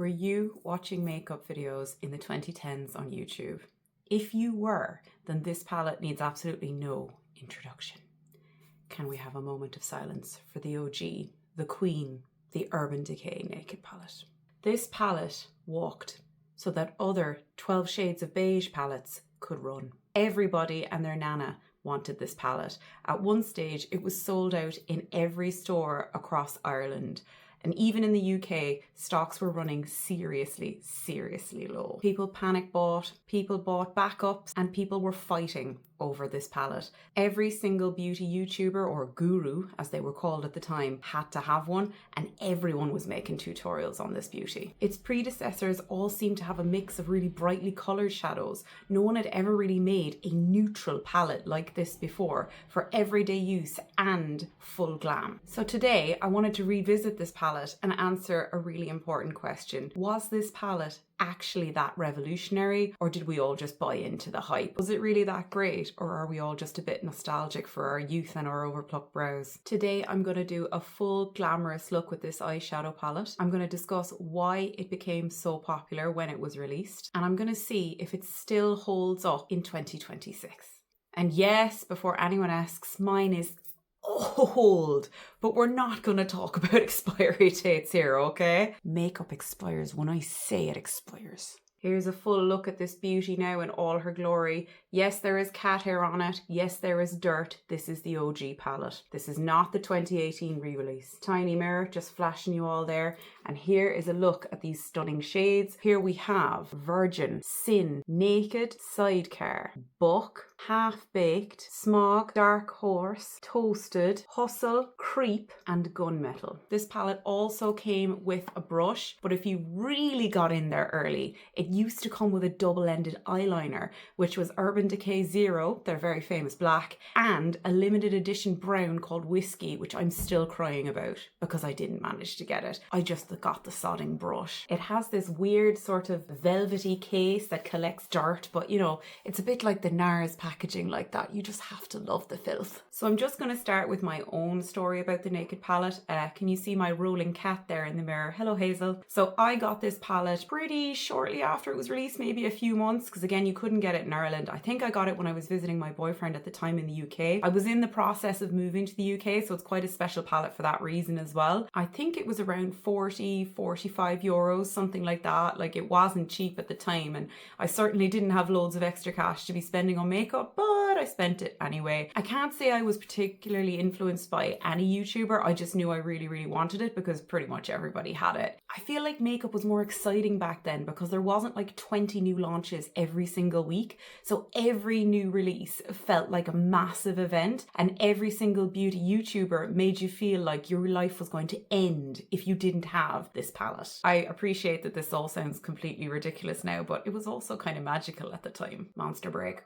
Were you watching makeup videos in the 2010s on YouTube? If you were, then this palette needs absolutely no introduction. Can we have a moment of silence for the OG, the Queen, the Urban Decay Naked Palette? This palette walked so that other 12 Shades of Beige palettes could run. Everybody and their nana wanted this palette. At one stage, it was sold out in every store across Ireland. And even in the UK, stocks were running seriously low. People panic bought, people bought backups, and people were fighting over this palette. Every single beauty YouTuber, or guru as they were called at the time, had to have one, and everyone was making tutorials on this beauty. Its predecessors all seemed to have a mix of really brightly coloured shadows. No one had ever really made a neutral palette like this before for everyday use and full glam. So today I wanted to revisit this palette and answer a really important question. Was this palette actually that revolutionary, or did we all just buy into the hype? Was it really that great, or are we all just a bit nostalgic for our youth and our overplucked brows? Today I'm going to do a full glamorous look with this eyeshadow palette. I'm going to discuss why it became so popular when it was released, and I'm going to see if it still holds up in 2026. And yes, before anyone asks, mine is old, but we're not going to talk about expiry dates here, okay? Makeup expires when I say it expires. Here's a full look at this beauty now in all her glory. Yes, there is cat hair on it. Yes, there is dirt. This is the OG palette. This is not the 2018 re-release. Tiny mirror just flashing you all there. And here is a look at these stunning shades. Here we have Virgin, Sin, Naked, Sidecar, Buck, Half-Baked, Smog, Dark Horse, Toasted, Hustle, Creep, and Gunmetal. This palette also came with a brush, but if you really got in there early, it used to come with a double-ended eyeliner, which was Urban Decay Zero, their very famous black, and a limited edition brown called Whiskey, which I'm still crying about because I didn't manage to get it. I just got the sodding brush. It has this weird sort of velvety case that collects dirt, but you know, it's a bit like the NARS packaging like that. You just have to love the filth. So I'm just going to start with my own story about the Naked palette. Can you see my rolling cat there in the mirror? Hello, Hazel. So I got this palette pretty shortly after it was released, maybe a few months, because again, you couldn't get it in Ireland. I think I got it when I was visiting my boyfriend at the time in the UK. I was in the process of moving to the UK, so it's quite a special palette for that reason as well. I think it was around 45 euros, something like that. Like, it wasn't cheap at the time, and I certainly didn't have loads of extra cash to be spending on makeup, but I spent it anyway. I can't say I was particularly influenced by any YouTuber. I just knew I really wanted it because pretty much everybody had it. I feel like makeup was more exciting back then because there wasn't like 20 new launches every single week. So every new release felt like a massive event, and every single beauty YouTuber made you feel like your life was going to end if you didn't have this palette. I appreciate that this all sounds completely ridiculous now, but it was also kind of magical at the time. Monster break.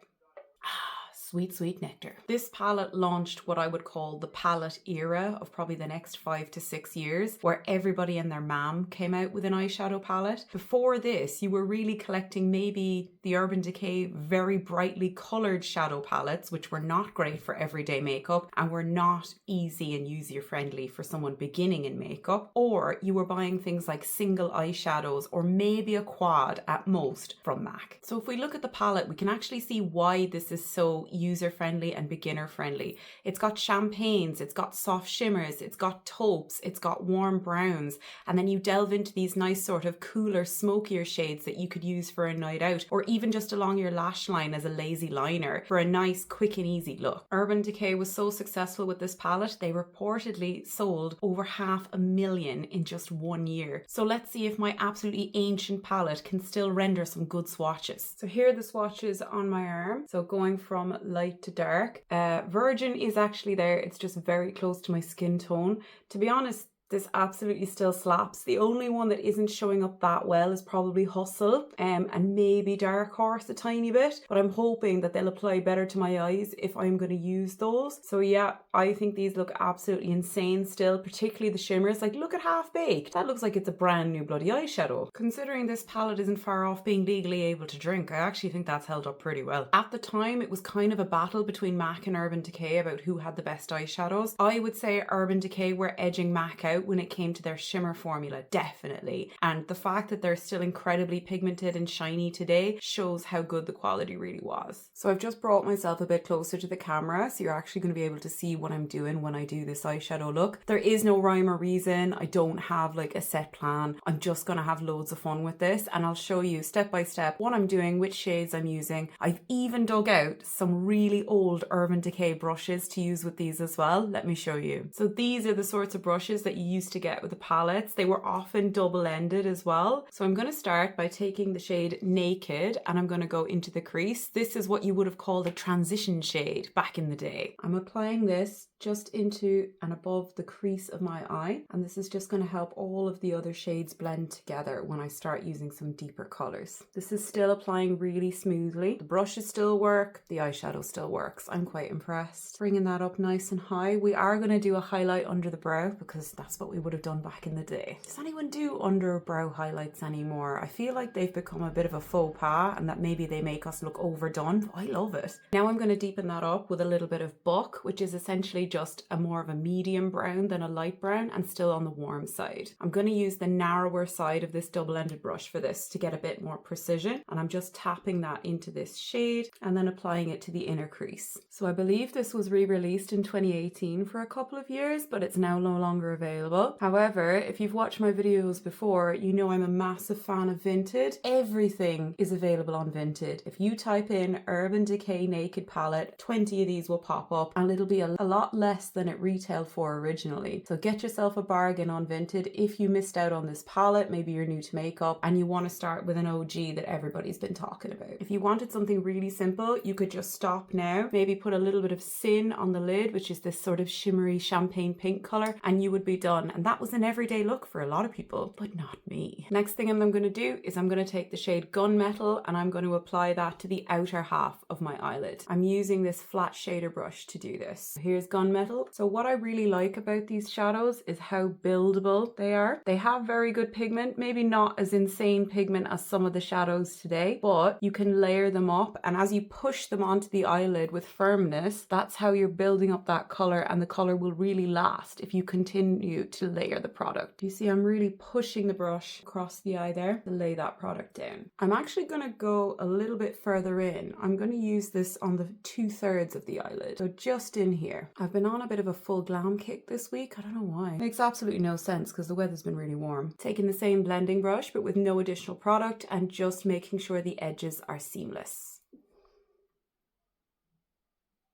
Sweet nectar. This palette launched what I would call the palette era of probably the next 5 to 6 years, where everybody and their mam came out with an eyeshadow palette. Before this, you were really collecting maybe the Urban Decay very brightly coloured shadow palettes, which were not great for everyday makeup and were not easy and user-friendly for someone beginning in makeup. Or you were buying things like single eyeshadows or maybe a quad at most from MAC. So if we look at the palette, we can actually see why this is so user-friendly and beginner-friendly. It's got champagnes, it's got soft shimmers, it's got taupes, it's got warm browns, and then you delve into these nice sort of cooler, smokier shades that you could use for a night out, or even just along your lash line as a lazy liner for a nice, quick and easy look. Urban Decay was so successful with this palette, they reportedly sold over 500,000 in just 1 year. So let's see if my absolutely ancient palette can still render some good swatches. So here are the swatches on my arm. So going from light to dark. Virgin is actually there. It's just very close to my skin tone. To be honest, this absolutely still slaps. The only one that isn't showing up that well is probably Hustle and maybe Dark Horse a tiny bit, but I'm hoping that they'll apply better to my eyes if I'm going to use those. So yeah, I think these look absolutely insane still, particularly the shimmers. Like, look at Half-Baked. That looks like it's a brand new bloody eyeshadow. Considering this palette isn't far off being legally able to drink, I actually think that's held up pretty well. At the time, it was kind of a battle between MAC and Urban Decay about who had the best eyeshadows. I would say Urban Decay were edging MAC out out when it came to their shimmer formula, definitely. And the fact that they're still incredibly pigmented and shiny today shows how good the quality really was. So I've just brought myself a bit closer to the camera, so you're actually going to be able to see what I'm doing when I do this eyeshadow look. There is no rhyme or reason. I don't have like a set plan. I'm just going to have loads of fun with this, and I'll show you step by step what I'm doing, which shades I'm using. I've even dug out some really old Urban Decay brushes to use with these as well. Let me show you. So these are the sorts of brushes that you used to get with the palettes. They were often double-ended as well. So I'm going to start by taking the shade Naked, and I'm going to go into the crease. This is what you would have called a transition shade back in the day. I'm applying this just into and above the crease of my eye, and this is just going to help all of the other shades blend together when I start using some deeper colors. This is still applying really smoothly. The brushes still work, the eyeshadow still works. I'm quite impressed. Bringing that up nice and high. We are going to do a highlight under the brow because that's what we would have done back in the day. Does anyone do under brow highlights anymore? I feel like they've become a bit of a faux pas, and that maybe they make us look overdone. I love it. Now I'm going to deepen that up with a little bit of Buck, which is essentially just a more of a medium brown than a light brown and still on the warm side. I'm going to use the narrower side of this double-ended brush for this to get a bit more precision, and I'm just tapping that into this shade and then applying it to the inner crease. So I believe this was re-released in 2018 for a couple of years, but it's now no longer available. However, if you've watched my videos before, you know I'm a massive fan of Vinted. Everything is available on Vinted. If you type in Urban Decay Naked Palette, 20 of these will pop up, and it'll be a lot less than it retailed for originally. So get yourself a bargain on Vinted if you missed out on this palette. Maybe you're new to makeup and you want to start with an OG that everybody's been talking about. If you wanted something really simple, you could just stop now, maybe put a little bit of Sin on the lid, which is this sort of shimmery champagne pink color, and you would be done. And that was an everyday look for a lot of people, but not me. Next thing I'm going to do is I'm going to take the shade Gunmetal and I'm going to apply that to the outer half of my eyelid. I'm using this flat shader brush to do this. Here's Gunmetal. So what I really like about these shadows is how buildable they are. They have very good pigment, maybe not as insane pigment as some of the shadows today, but you can layer them up, and as you push them onto the eyelid with firmness, that's how you're building up that color, and the color will really last if you continue to layer the product. You see I'm really pushing the brush across the eye there to lay that product down. I'm actually going to go a little bit further in. I'm going to use this on the 2/3 of the eyelid, so just in here. I've been on a bit of a full glam kick this week. I don't know why. Makes absolutely no sense because the weather's been really warm. Taking the same blending brush but with no additional product and just making sure the edges are seamless.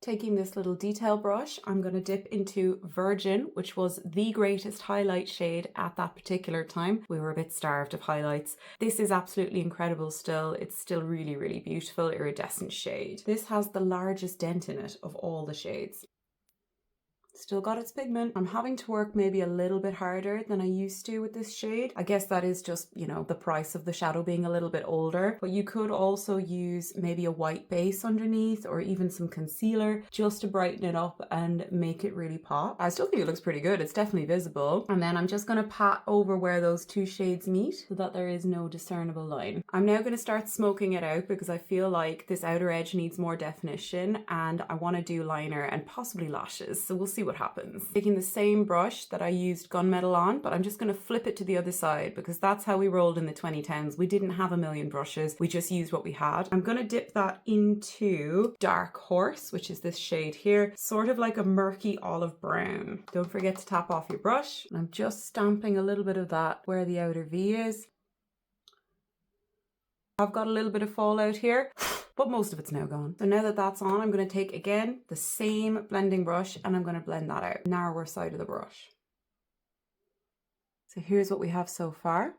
Taking this little detail brush, I'm going to dip into Virgin, which was the greatest highlight shade at that particular time. We were a bit starved of highlights. This is absolutely incredible still. It's still really, really beautiful, iridescent shade. This has the largest dent in it of all the shades. Still got its pigment. I'm having to work maybe a little bit harder than I used to with this shade. I guess that is just, you know, the price of the shadow being a little bit older, but you could also use maybe a white base underneath or even some concealer just to brighten it up and make it really pop. I still think it looks pretty good. It's definitely visible. And then I'm just going to pat over where those two shades meet so that there is no discernible line. I'm now going to start smoking it out because I feel like this outer edge needs more definition and I want to do liner and possibly lashes. So we'll see what happens. Taking the same brush that I used Gunmetal on, but I'm just going to flip it to the other side because that's how we rolled in the 2010s. We didn't have a million brushes. We just used what we had. I'm going to dip that into Dark Horse, which is this shade here, sort of like a murky olive brown. Don't forget to tap off your brush. I'm just stamping a little bit of that where the outer V is. I've got a little bit of fallout here, but most of it's now gone. So now that that's on, I'm going to take again the same blending brush and I'm going to blend that out, narrower side of the brush. So here's what we have so far.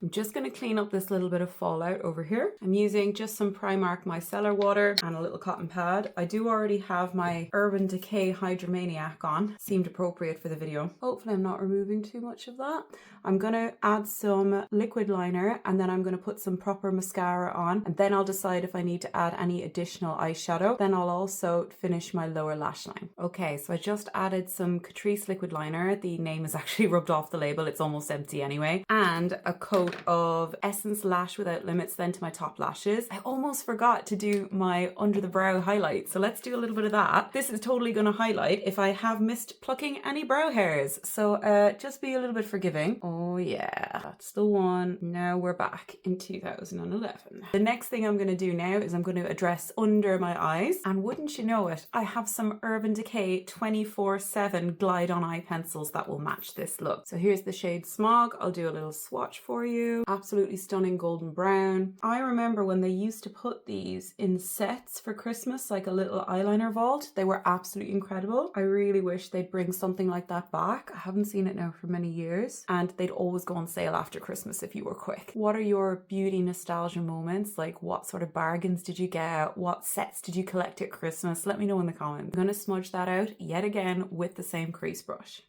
I'm just going to clean up this little bit of fallout over here. I'm using just some Primark micellar water and a little cotton pad. I do already have my Urban Decay Hydromaniac on. Seemed appropriate for the video. Hopefully I'm not removing too much of that. I'm going to add some liquid liner and then I'm going to put some proper mascara on and then I'll decide if I need to add any additional eyeshadow. Then I'll also finish my lower lash line. Okay, so I just added some Catrice liquid liner. The name is actually rubbed off the label. It's almost empty anyway. And a coat of Essence Lash Without Limits then to my top lashes. I almost forgot to do my under the brow highlight, so let's do a little bit of that. This is totally going to highlight if I have missed plucking any brow hairs, so just be a little bit forgiving. Oh yeah, that's the one. Now we're back in 2011. The next thing I'm going to do now is I'm going to address under my eyes, and wouldn't you know it, I have some Urban Decay 24/7 glide on eye pencils that will match this look. So here's the shade Smog. I'll do a little swatch for you. Absolutely stunning golden brown. I remember when they used to put these in sets for Christmas, like a little eyeliner vault. They were absolutely incredible. I really wish they'd bring something like that back. I haven't seen it now for many years, and they'd always go on sale after Christmas if you were quick. What are your beauty nostalgia moments? Like, what sort of bargains did you get? What sets did you collect at Christmas? Let me know in the comments. I'm going to smudge that out yet again with the same crease brush.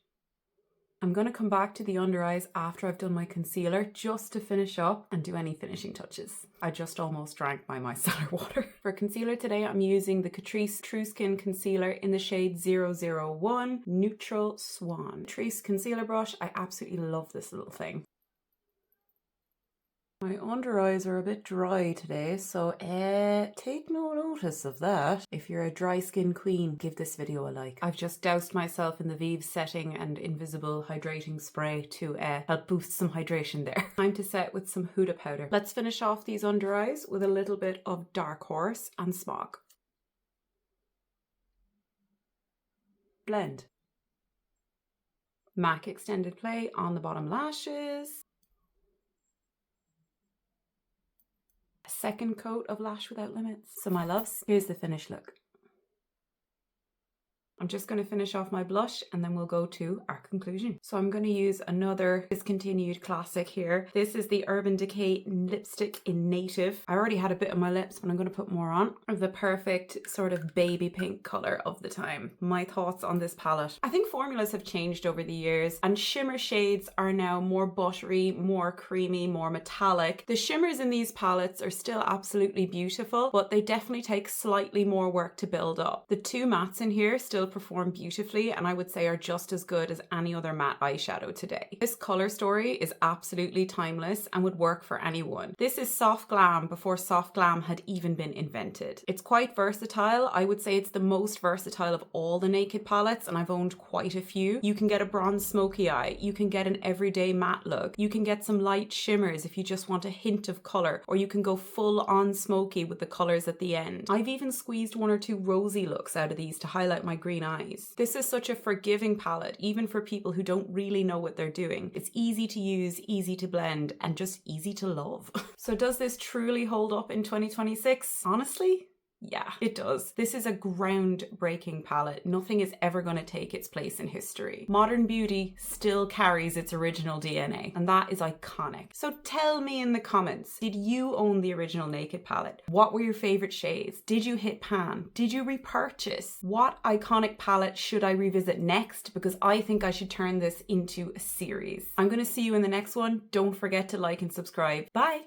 I'm going to come back to the under eyes after I've done my concealer just to finish up and do any finishing touches. I just almost drank my micellar water. For concealer today, I'm using the Catrice True Skin Concealer in the shade 001 Neutral Swan. Catrice concealer brush. I absolutely love this little thing. My under eyes are a bit dry today, so take no notice of that. If you're a dry skin queen, give this video a like. I've just doused myself in the Vive Setting and Invisible Hydrating Spray to help boost some hydration there. Time to set with some Huda powder. Let's finish off these under eyes with a little bit of Dark Horse and Smog. Blend. MAC Extended Play on the bottom lashes. A second coat of Lash Without Limits. So my loves, here's the finished look. I'm just going to finish off my blush and then we'll go to our conclusion. So I'm going to use another discontinued classic here. This is the Urban Decay lipstick in Native. I already had a bit on my lips, but I'm going to put more on. The perfect sort of baby pink color of the time. My thoughts on this palette. I think formulas have changed over the years and shimmer shades are now more buttery, more creamy, more metallic. The shimmers in these palettes are still absolutely beautiful, but they definitely take slightly more work to build up. The two mattes in here still perform beautifully and I would say are just as good as any other matte eyeshadow today. This color story is absolutely timeless and would work for anyone. This is soft glam before soft glam had even been invented. It's quite versatile. I would say it's the most versatile of all the Naked palettes and I've owned quite a few. You can get a bronze smoky eye, you can get an everyday matte look, you can get some light shimmers if you just want a hint of color, or you can go full on smoky with the colors at the end. I've even squeezed one or two rosy looks out of these to highlight my green eyes. This is such a forgiving palette, even for people who don't really know what they're doing. It's easy to use, easy to blend, and just easy to love. So does this truly hold up in 2026? Honestly? Yeah, it does. This is a groundbreaking palette. Nothing is ever going to take its place in history. Modern beauty still carries its original DNA, and that is iconic. So tell me in the comments, did you own the original Naked palette? What were your favorite shades? Did you hit pan? Did you repurchase? What iconic palette should I revisit next? Because I think I should turn this into a series. I'm going to see you in the next one. Don't forget to like and subscribe. Bye!